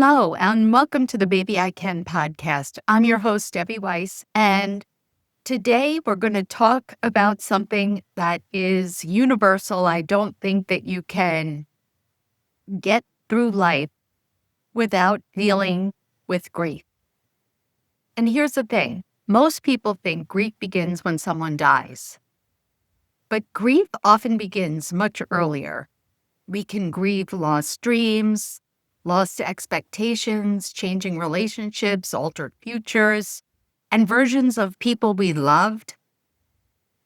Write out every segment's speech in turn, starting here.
Hello, and welcome to the Baby I Can podcast. I'm your host, Debbie Weiss, and today we're going to talk about something that is universal. I don't think that you can get through life without dealing with grief. And here's the thing. Most people think grief begins when someone dies, but grief often begins much earlier. We can grieve lost dreams, lost expectations, changing relationships, altered futures, and versions of people we loved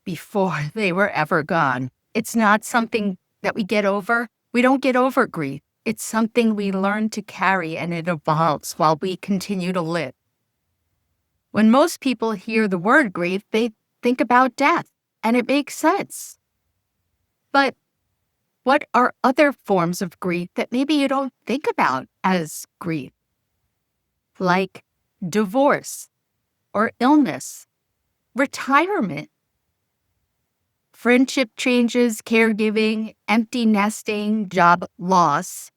before they were ever gone. It's not something that we get over. We don't get over grief. It's something we learn to carry, and it evolves while we continue to live. When most people hear the word grief, they think about death, and it makes sense. But what are other forms of grief that maybe you don't think about as grief? Like divorce or illness, retirement, friendship changes, caregiving, empty nesting, job loss.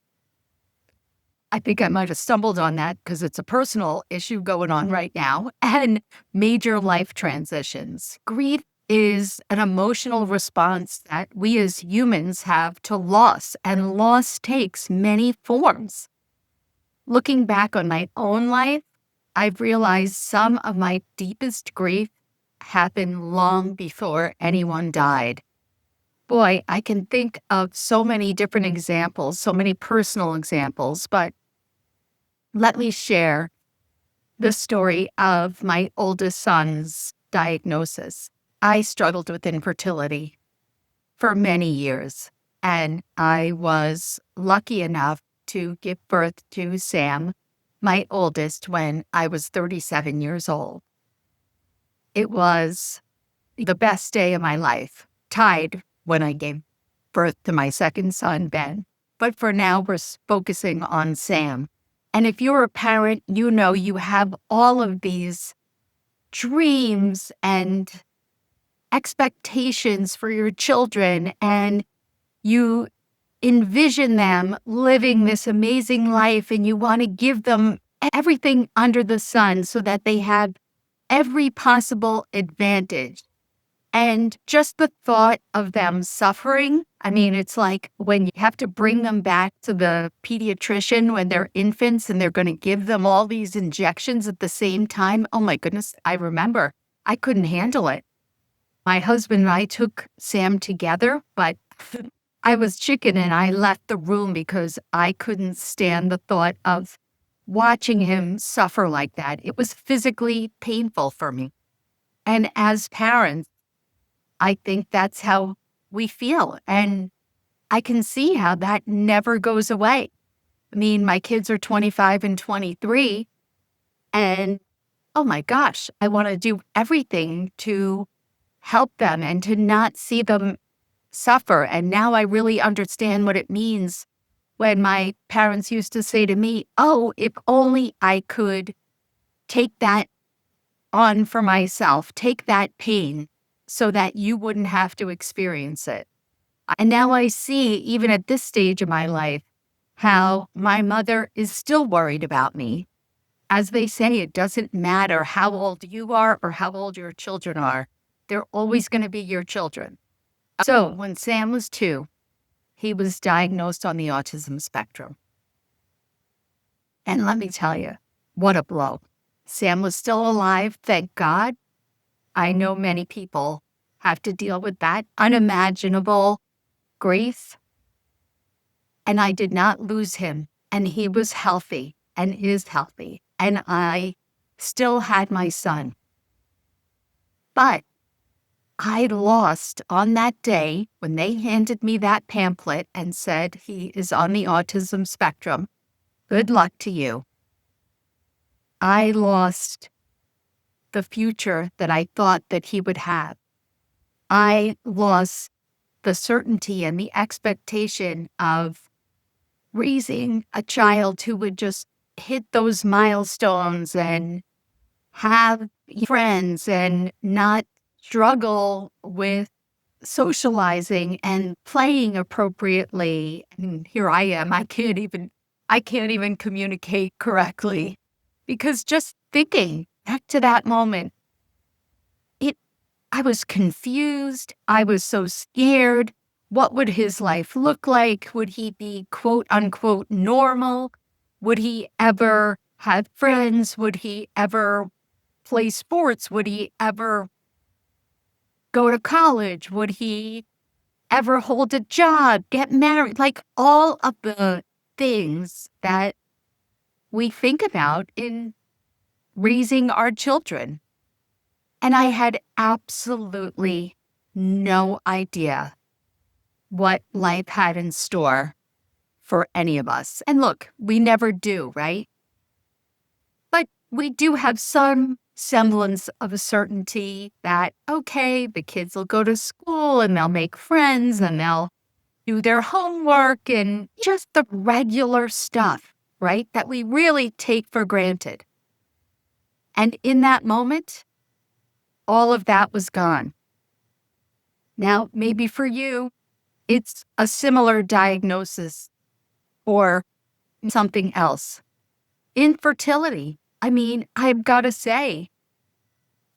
I think I might have stumbled on that because it's a personal issue going on right now, and major life transitions. Grief is an emotional response that we as humans have to loss, and loss takes many forms. Looking back on my own life, I've realized some of my deepest grief happened long before anyone died. Boy, I can think of so many different examples, so many personal examples, but let me share the story of my oldest son's diagnosis. I struggled with infertility for many years, and I was lucky enough to give birth to Sam, my oldest, when I was 37 years old. It was the best day of my life, tied when I gave birth to my second son, Ben. But for now, we're focusing on Sam. And if you're a parent, you know you have all of these dreams and expectations for your children, and you envision them living this amazing life, and you want to give them everything under the sun so that they have every possible advantage. And just the thought of them suffering, I mean, it's like when you have to bring them back to the pediatrician when they're infants and they're going to give them all these injections at the same time. Oh my goodness, I remember I couldn't handle it. My husband and I took Sam together, but I was chicken and I left the room because I couldn't stand the thought of watching him suffer like that. It was physically painful for me. And as parents, I think that's how we feel. And I can see how that never goes away. I mean, my kids are 25 and 23, and oh my gosh, I want to do everything to help them and to not see them suffer. And now I really understand what it means when my parents used to say to me, oh, if only I could take that on for myself, take that pain so that you wouldn't have to experience it. And now I see, even at this stage of my life, how my mother is still worried about me. As they say, it doesn't matter how old you are or how old your children are. They're always going to be your children. So when Sam was 2, he was diagnosed on the autism spectrum. And let me tell you, what a blow. Sam was still alive, thank God. I know many people have to deal with that unimaginable grief. And I did not lose him. And he was healthy and is healthy. And I still had my son. But I lost on that day when they handed me that pamphlet and said he is on the autism spectrum. Good luck to you. I lost the future that I thought that he would have. I lost the certainty and the expectation of raising a child who would just hit those milestones and have friends and not struggle with socializing and playing appropriately. And here I am, I can't even I can't even communicate correctly because just thinking back to that moment, it I was confused. I was so scared. What would his life look like? Would he be quote unquote normal? Would he ever have friends? Would he ever play sports? Would he ever go to college? Would he ever hold a job, get married? Like all of the things that we think about in raising our children. And I had absolutely no idea what life had in store for any of us. And look, we never do, right? But we do have some semblance of a certainty that, okay, the kids will go to school and they'll make friends and they'll do their homework and just the regular stuff, right? That we really take for granted. And in that moment, all of that was gone. Now, maybe for you, it's a similar diagnosis or something else. Infertility. I mean, I've got to say,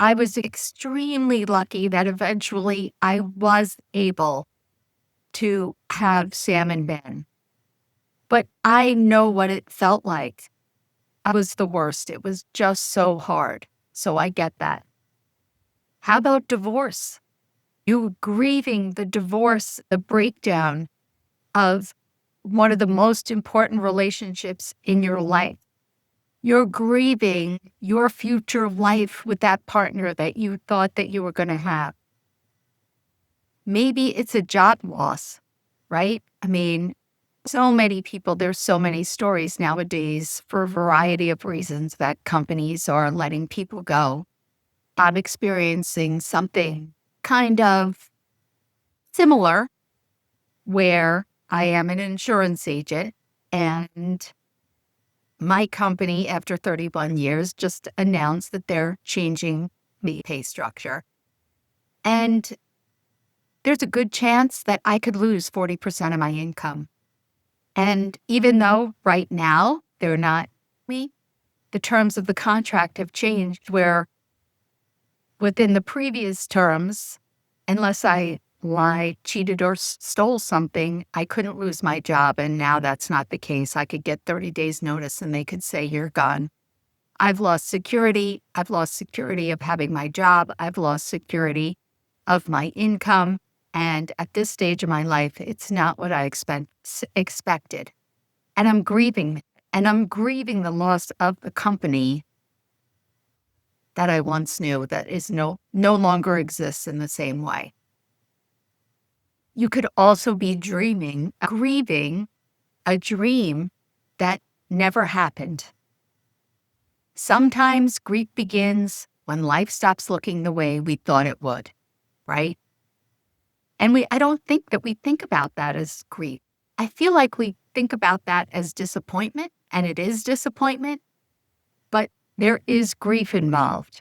I was extremely lucky that eventually I was able to have Sam and Ben. But I know what it felt like. I was the worst. It was just so hard. So I get that. How about divorce? You grieving the divorce, the breakdown of one of the most important relationships in your life. You're grieving your future life with that partner that you thought that you were going to have. Maybe it's a job loss, right? I mean, so many people, there's so many stories nowadays for a variety of reasons that companies are letting people go. I'm experiencing something kind of similar where I am an insurance agent and my company, after 31 years, just announced that they're changing the pay structure. And there's a good chance that I could lose 40% of my income. And even though right now they're not me, the terms of the contract have changed where within the previous terms, unless I lied, cheated, or stole something, I couldn't lose my job. And now that's not the case. I could get 30 days notice and they could say, you're gone. I've lost security. I've lost security of having my job. I've lost security of my income. And at this stage of my life, it's not what I expected. And I'm grieving. And I'm grieving the loss of the company that I once knew that is no longer exists in the same way. You could also be grieving a dream that never happened. Sometimes grief begins when life stops looking the way we thought it would, right? And I don't think that we think about that as grief. I feel like we think about that as disappointment, and it is disappointment, but there is grief involved.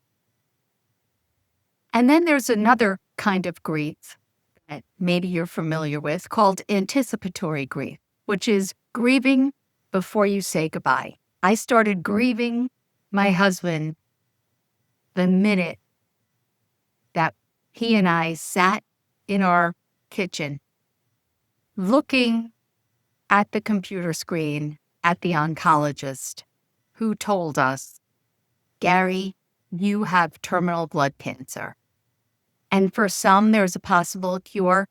And then there's another kind of grief that maybe you're familiar with called anticipatory grief, which is grieving before you say goodbye. I started grieving my husband the minute that he and I sat in our kitchen looking at the computer screen at the oncologist who told us, Gary, you have terminal blood cancer. And for some, there's a possible cure,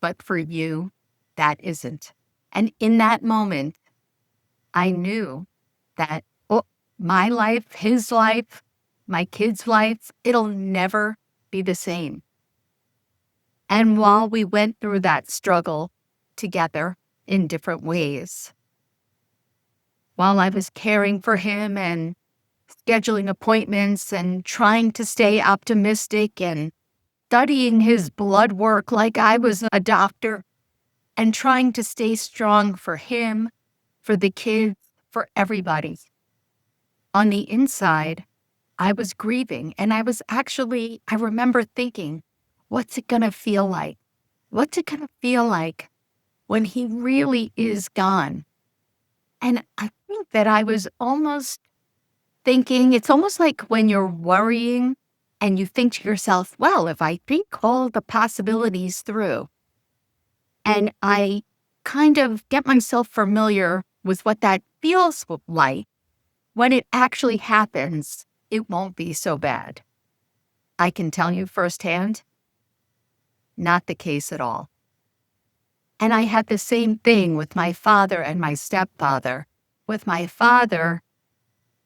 but for you, that isn't. And in that moment, I knew that my life, his life, my kid's life, it'll never be the same. And while we went through that struggle together in different ways, while I was caring for him and scheduling appointments and trying to stay optimistic and studying his blood work like I was a doctor and trying to stay strong for him, for the kids, for everybody. On the inside, I was grieving and I remember thinking, what's it going to feel like? What's it going to feel like when he really is gone? And I think that I was almost thinking, it's almost like when you're worrying and you think to yourself, well, if I think all the possibilities through and I kind of get myself familiar with what that feels like, when it actually happens, it won't be so bad. I can tell you firsthand, not the case at all. And I had the same thing with my father and my stepfather. With my father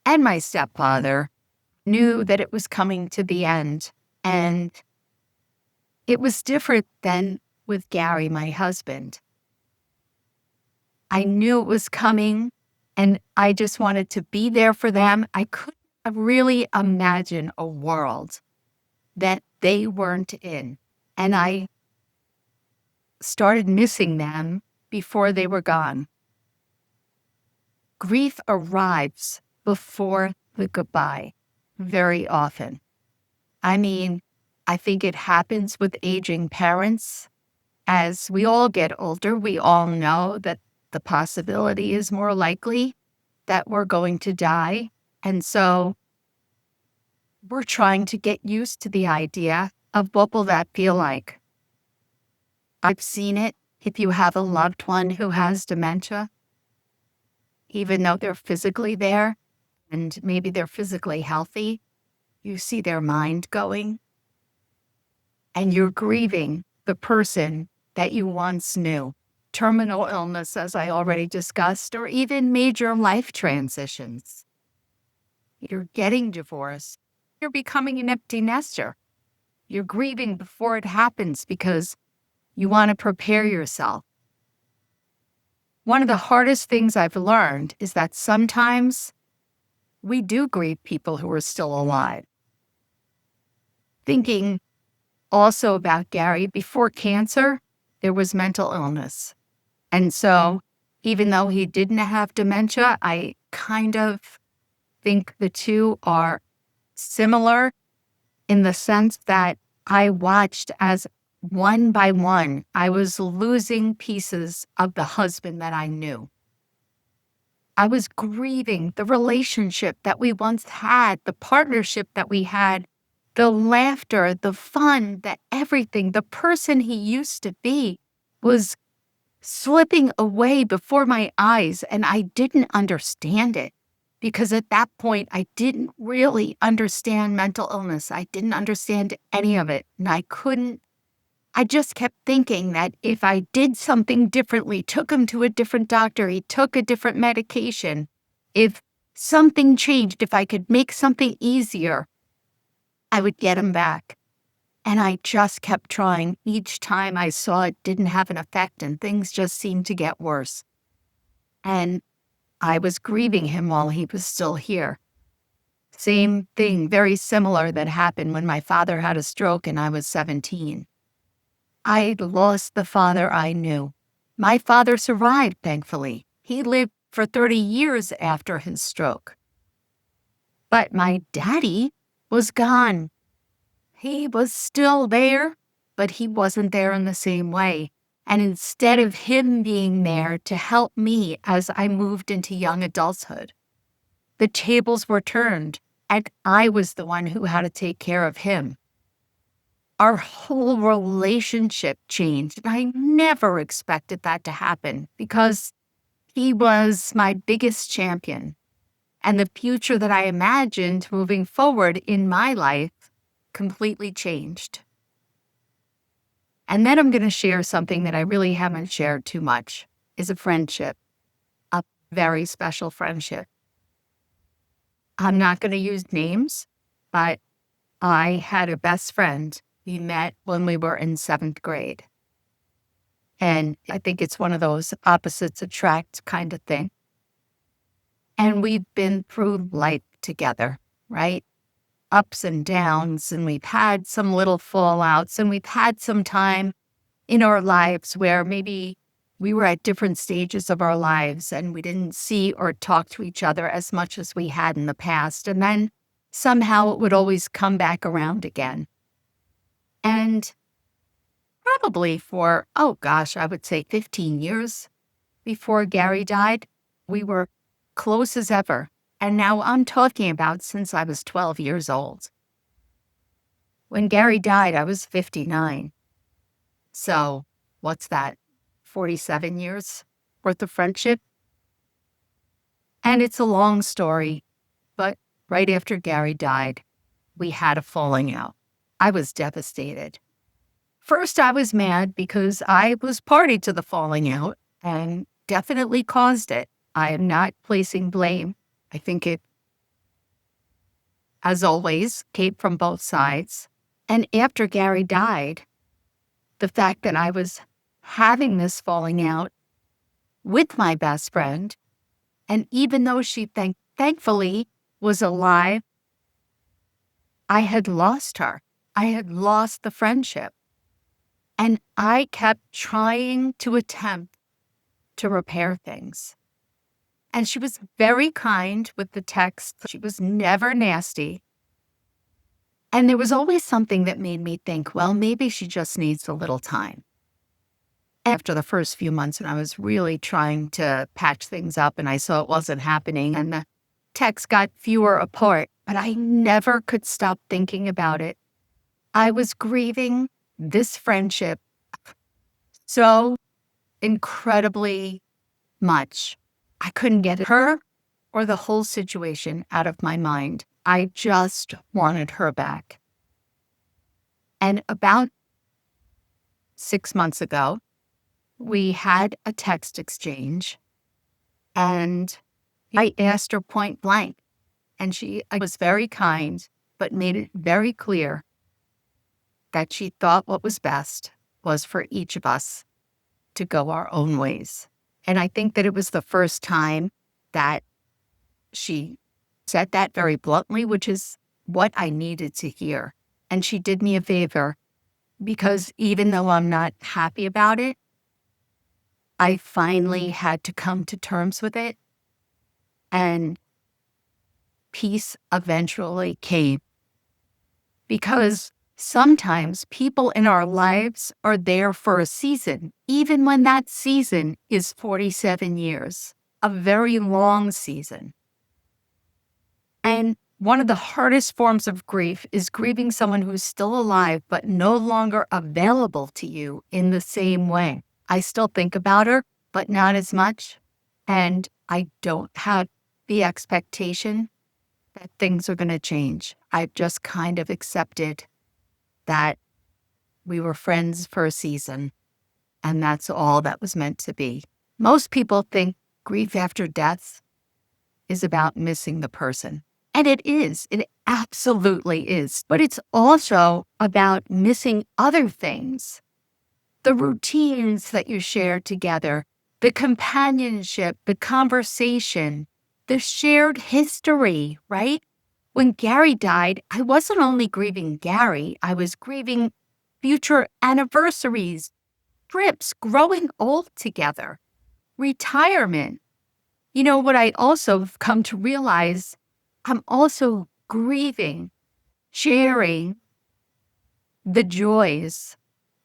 and my stepfather, knew that it was coming to the end. And it was different than with Gary, my husband. I knew it was coming and I just wanted to be there for them. I couldn't really imagine a world that they weren't in. And I started missing them before they were gone. Grief arrives before the goodbye very often. I mean, I think it happens with aging parents. As we all get older, we all know that the possibility is more likely that we're going to die. And so we're trying to get used to the idea of what will that feel like. I've seen it if you have a loved one who has dementia, even though they're physically there and maybe they're physically healthy, you see their mind going and you're grieving the person that you once knew. Terminal illness, as I already discussed, or even major life transitions. You're getting divorced. You're becoming an empty nester. You're grieving before it happens because you want to prepare yourself. One of the hardest things I've learned is that sometimes we do grieve people who are still alive. Thinking also about Gary, before cancer, there was mental illness. And so even though he didn't have dementia, I kind of think the two are similar in the sense that I watched as one by one, I was losing pieces of the husband that I knew. I was grieving the relationship that we once had, the partnership that we had, the laughter, the fun, the everything, the person he used to be was slipping away before my eyes, and I didn't understand it because at that point, I didn't really understand mental illness. I didn't understand any of it, and I just kept thinking that if I did something differently, took him to a different doctor, he took a different medication, if something changed, if I could make something easier, I would get him back. And I just kept trying. Each time I saw it didn't have an effect and things just seemed to get worse. And I was grieving him while he was still here. Same thing, very similar that happened when my father had a stroke and I was 17. I lost the father I knew. My father survived, thankfully. He lived for 30 years after his stroke. But my daddy was gone. He was still there, but he wasn't there in the same way. And instead of him being there to help me as I moved into young adulthood, the tables were turned and I was the one who had to take care of him. Our whole relationship changed. And I never expected that to happen because he was my biggest champion. And the future that I imagined moving forward in my life completely changed. And then I'm going to share something that I really haven't shared too much, is a friendship, a very special friendship. I'm not going to use names, but I had a best friend we met when we were in 7th grade. And I think it's one of those opposites attract kind of thing. And we've been through life together, right? Ups and downs, and we've had some little fallouts, and we've had some time in our lives where maybe we were at different stages of our lives and we didn't see or talk to each other as much as we had in the past. And then somehow it would always come back around again. And probably for, I would say 15 years before Gary died, We were close as ever. And now I'm talking about since I was 12 years old. When Gary died, I was 59. So what's that? 47 years worth of friendship? And it's a long story, but right after Gary died, we had a falling out. I was devastated. First, I was mad because I was party to the falling out and definitely caused it. I am not placing blame. I think it, as always, came from both sides. And after Gary died, the fact that I was having this falling out with my best friend, and even though she thankfully was alive, I had lost her. I had lost the friendship. And I kept trying to attempt to repair things. And she was very kind with the text. She was never nasty. And there was always something that made me think, well, maybe she just needs a little time. After the first few months, when I was really trying to patch things up and I saw it wasn't happening and the texts got fewer apart, but I never could stop thinking about it. I was grieving this friendship so incredibly much. I couldn't get her or the whole situation out of my mind. I just wanted her back. And about 6 months ago, we had a text exchange and I asked her point blank, and she was very kind, but made it very clear that she thought what was best was for each of us to go our own ways. And I think that it was the first time that she said that very bluntly, which is what I needed to hear. And she did me a favor because even though I'm not happy about it, I finally had to come to terms with it. And peace eventually came. Because sometimes people in our lives are there for a season, even when that season is 47 years, a very long season. And one of the hardest forms of grief is grieving someone who's still alive, but no longer available to you in the same way. I still think about her, but not as much. And I don't have the expectation that things are going to change. I've just kind of accepted that we were friends for a season, and that's all that was meant to be. Most people think grief after death is about missing the person. And it is. It absolutely is. But it's also about missing other things. The routines that you share together, the companionship, the conversation, the shared history, right? When Gary died, I wasn't only grieving Gary, I was grieving future anniversaries, trips, growing old together, retirement. You know, what I also have come to realize, I'm also grieving, sharing the joys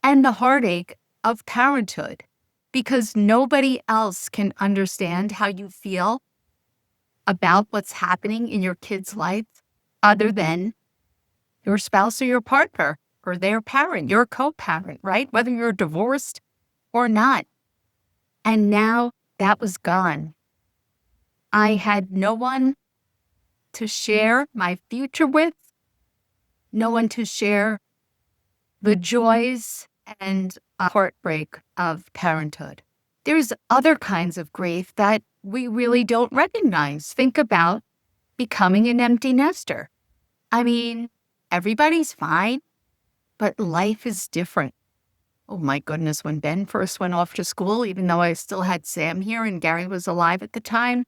and the heartache of parenthood, because nobody else can understand how you feel about what's happening in your kid's life other than your spouse or your partner or their parent, your co-parent, right? Whether you're divorced or not. And now that was gone. I had no one to share my future with, no one to share the joys and heartbreak of parenthood. There's other kinds of grief that we really don't recognize. Think about becoming an empty nester. I mean, everybody's fine, but life is different. Oh my goodness, when Ben first went off to school, even though I still had Sam here and Gary was alive at the time,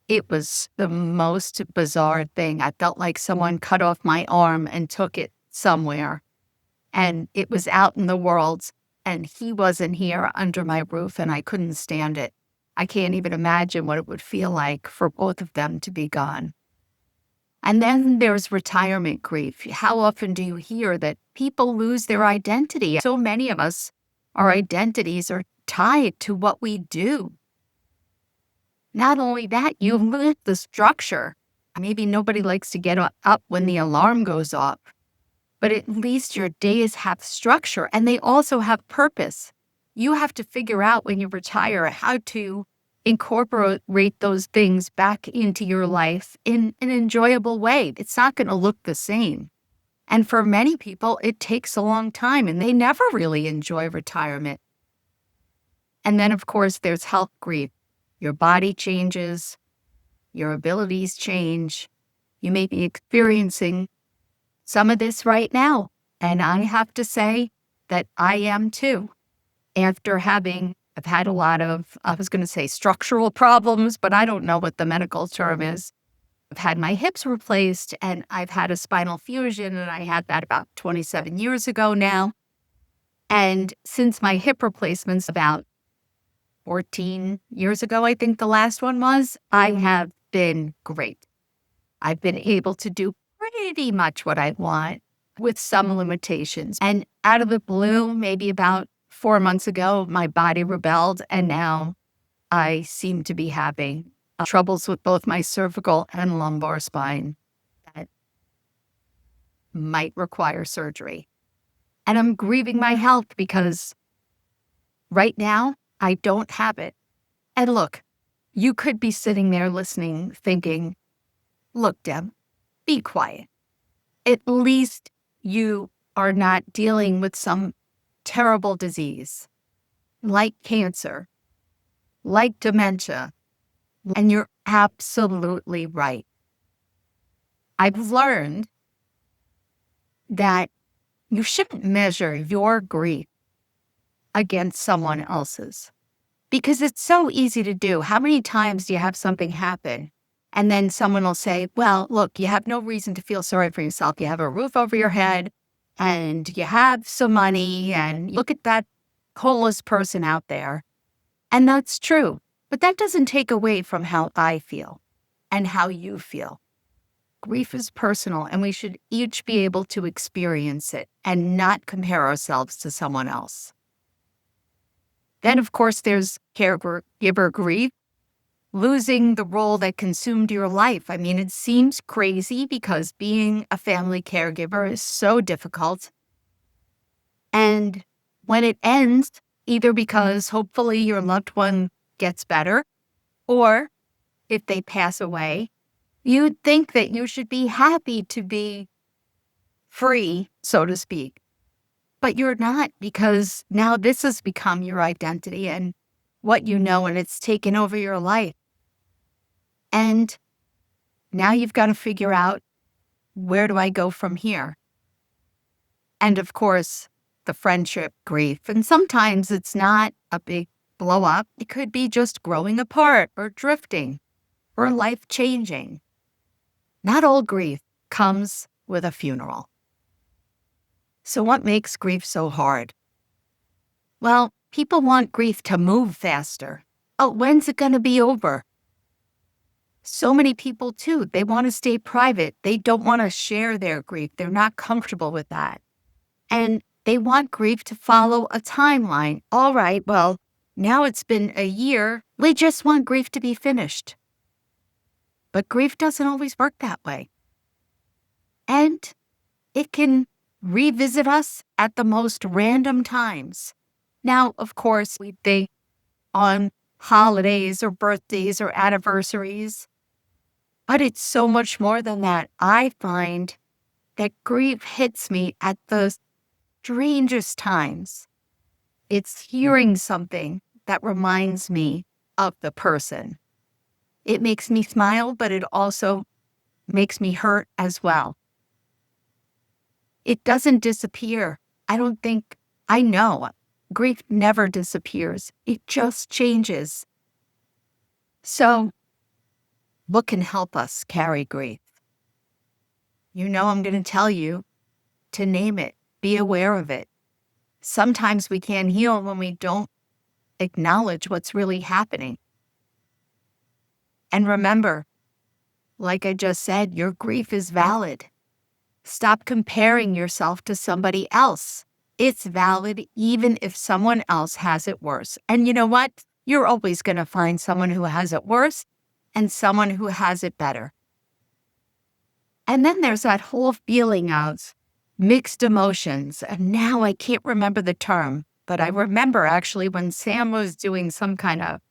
it was the most bizarre thing. I felt like someone cut off my arm and took it somewhere. And it was out in the world, and he wasn't here under my roof, and I couldn't stand it. I can't even imagine what it would feel like for both of them to be gone. And then there's retirement grief. How often do you hear that people lose their identity? So many of us, our identities are tied to what we do. Not only that, you lose the structure. Maybe nobody likes to get up when the alarm goes off, but at least your days have structure and they also have purpose. You have to figure out when you retire how to incorporate those things back into your life in an enjoyable way. It's not going to look the same. And for many people, it takes a long time and they never really enjoy retirement. And then, of course, there's health grief. Your body changes, your abilities change. You may be experiencing some of this right now. And I have to say that I am too. I've had a lot of, I was going to say structural problems, but I don't know what the medical term is. I've had my hips replaced and I've had a spinal fusion, and I had that about 27 years ago now. And since my hip replacements about 14 years ago, I think the last one was, I have been great. I've been able to do pretty much what I want with some limitations. And out of the blue, maybe about 4 months ago, my body rebelled, and now I seem to be having troubles with both my cervical and lumbar spine that might require surgery. And I'm grieving my health because right now I don't have it. And look, you could be sitting there listening, thinking, look, Deb, be quiet. At least you are not dealing with some terrible disease like cancer, like dementia. And you're absolutely right. I've learned that you shouldn't measure your grief against someone else's because it's so easy to do. How many times do you have something happen and then someone will say, well, look, you have no reason to feel sorry for yourself. You have a roof over your head and you have some money, and look at that homeless person out there. And that's true. But that doesn't take away from how I feel and how you feel. Grief is personal, and we should each be able to experience it and not compare ourselves to someone else. Then, of course, there's caregiver grief, losing the role that consumed your life. I mean, it seems crazy because being a family caregiver is so difficult. And when it ends, either because hopefully your loved one gets better, or if they pass away, you'd think that you should be happy to be free, so to speak. But you're not, because now this has become your identity and what you know, and it's taken over your life. And now you've got to figure out, where do I go from here? And of course, the friendship grief. And sometimes it's not a big blow up. It could be just growing apart or drifting or life changing. Not all grief comes with a funeral. So what makes grief so hard? Well, people want grief to move faster. Oh, when's it going to be over? So many people too, they want to stay private. They don't want to share their grief. They're not comfortable with that. And they want grief to follow a timeline. All right, well, now it's been a year. We just want grief to be finished. But grief doesn't always work that way. And it can revisit us at the most random times. Now, of course, we think on holidays or birthdays or anniversaries, but it's so much more than that. I find that grief hits me at the strangest times. It's hearing something that reminds me of the person. It makes me smile, but it also makes me hurt as well. It doesn't disappear. I know. Grief never disappears. It just changes. So, what can help us carry grief? You know, I'm going to tell you to name it. Be aware of it. Sometimes we can't heal when we don't acknowledge what's really happening. And remember, like I just said, your grief is valid. Stop comparing yourself to somebody else. It's valid even if someone else has it worse. And you know what? You're always going to find someone who has it worse and someone who has it better. And then there's that whole feeling of mixed emotions. And now I can't remember the term, but I remember actually when Sam was doing some kind of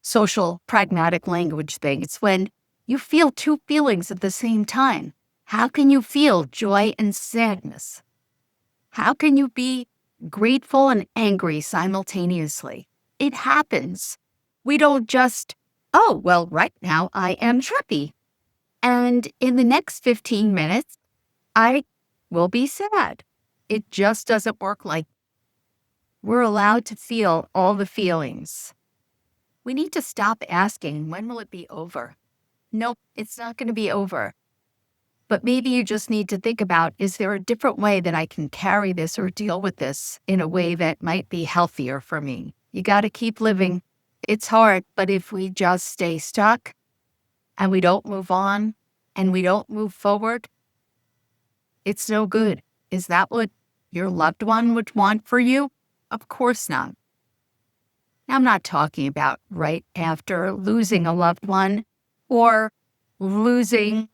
social pragmatic language thing. It's when you feel two feelings at the same time. How can you feel joy and sadness? How can you be grateful and angry simultaneously? It happens. We don't just, oh, well, right now I am happy. And in the next 15 minutes, I will be sad. It just doesn't work like we're allowed to feel all the feelings. We need to stop asking, when will it be over? Nope, it's not going to be over. But maybe you just need to think about, is there a different way that I can carry this or deal with this in a way that might be healthier for me? You got to keep living. It's hard, but if we just stay stuck and we don't move on and we don't move forward, it's no good. Is that what your loved one would want for you? Of course not. Now, I'm not talking about right after losing a loved one or losing,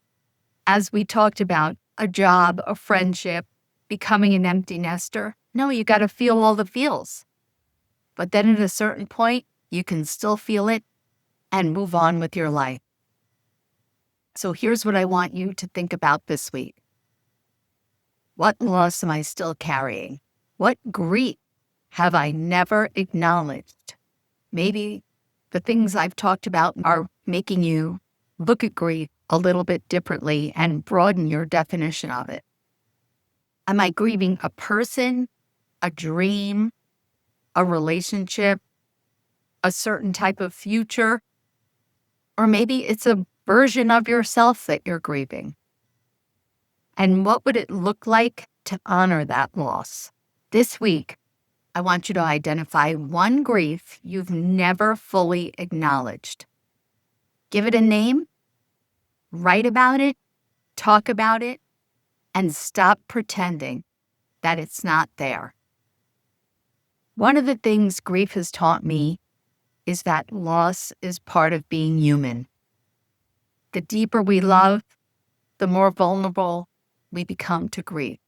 as we talked about, a job, a friendship, becoming an empty nester. No, you got to feel all the feels. But then at a certain point, you can still feel it and move on with your life. So here's what I want you to think about this week. What loss am I still carrying? What grief have I never acknowledged? Maybe the things I've talked about are making you look at grief a little bit differently and broaden your definition of it. Am I grieving a person, a dream, a relationship, a certain type of future? Or maybe it's a version of yourself that you're grieving. And what would it look like to honor that loss? This week, I want you to identify one grief you've never fully acknowledged. Give it a name, write about it, talk about it, and stop pretending that it's not there. One of the things grief has taught me is that loss is part of being human. The deeper we love, the more vulnerable we become to grief.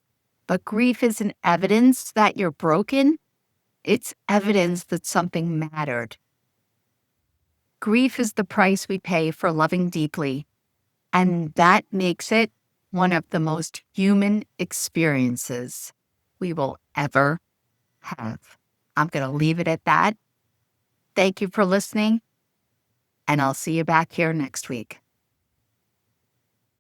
But grief isn't evidence that you're broken. It's evidence that something mattered. Grief is the price we pay for loving deeply, and that makes it one of the most human experiences we will ever have. I'm going to leave it at that. Thank you for listening, and I'll see you back here next week.